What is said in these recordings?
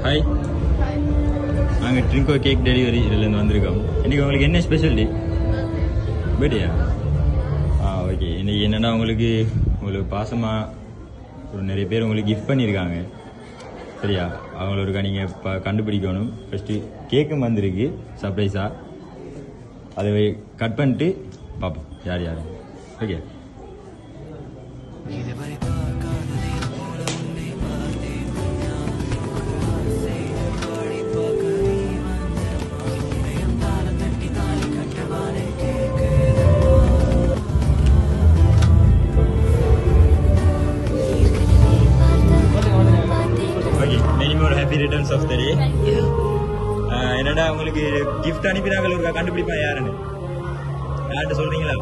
Hi. Hi. நாங்கள் Trinco cake delivery இதுலேருந்து வந்திருக்கோம். இன்றைக்கி உங்களுக்கு என்ன ஸ்பெஷல் டே? பர்த்டேயா? ஓகே. இன்றைக்கி என்னென்னா உங்களுக்கு பாசமாக நிறைய பேர் உங்களுக்கு கிஃப்ட் பண்ணியிருக்காங்க. சரியா? அவங்களோட நீங்கள் இப்போ கண்டுபிடிக்கணும். ஃபஸ்ட்டு கேக்கும் வந்திருக்கு சர்ப்ரைஸாக. அதை கட் பண்ணிட்டு பார்ப்போம் யார் யார். Okay. Returns of the day. என்னடா உங்களுக்கு gift அனுப்பினாங்க ஒரு கண்டுபிடிப்பா யாருன்னு யார்ட்ட சொல்றீங்களா?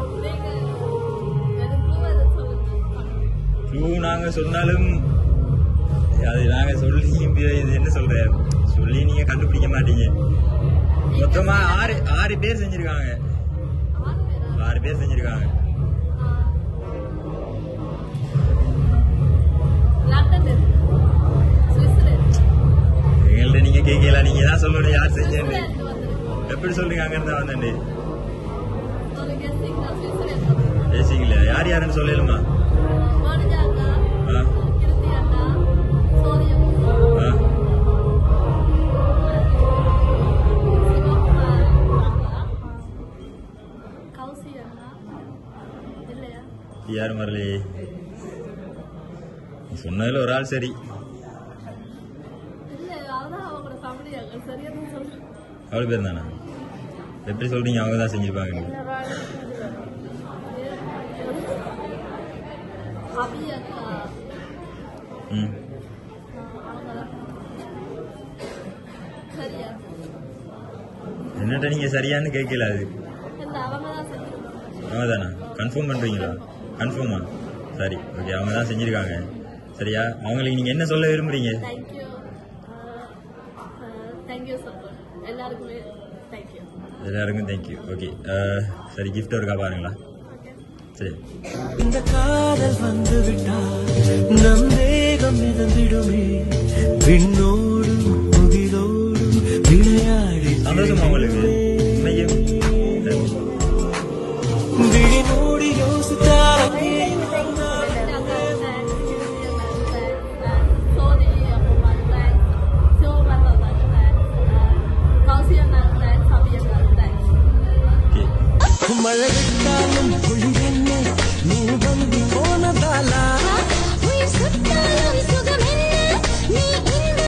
க்ளூ நாங்க சொன்னாலும் அது நாங்க சொல்லி இது என்ன சொல்றேன் சொல்லி நீங்க கண்டுபிடிக்க மாட்டீங்க. மொத்தமா ஆறு பேர் செஞ்சிருக்காங்க. 6 பேர் செஞ்சிருக்காங்க. நீங்க கேட்கல, நீங்க தான் சொல்லணும் யார் செஞ்சேன்னு. எப்படி சொல்றீங்க? அங்க இருந்தா வந்தேன் பேசிக்கல. யார் யாருன்னு சொல்லலுமா? யாரும் வரலையே. சொன்னதுல ஒரு ஆள் சரி. அவ்வளோ பேர் தானா? எப்படி சொல்றீங்க? அவங்க தான் செஞ்சிருப்பாங்க. என்னட்ட நீங்க சரியான்னு கேட்கல. அது அவங்க தானா? கன்ஃபார்ம் பண்றீங்களா? கன்ஃபார்மா? சரி, ஓகே. அவங்க தான் செஞ்சிருக்காங்க. சரியா? அவங்களுக்கு நீங்க என்ன சொல்ல விரும்புறீங்க? எல்லாருக்கும் தேங்க்யூ. ஓகே, சரி. கிஃப்ட் இருக்கா பாருங்களா? சரி. இந்த காதல் வந்து விட்டால் நம் தேகம் மிதந்திடுமே, விண்ணோடும் புதிரோடும் விளையாடி. சந்தோஷமா உங்களுக்கு? விழி மூடி யோசித்தாலும் மழை விட்டாலும் குளிர் என்ன நீ வந்து போனதாலா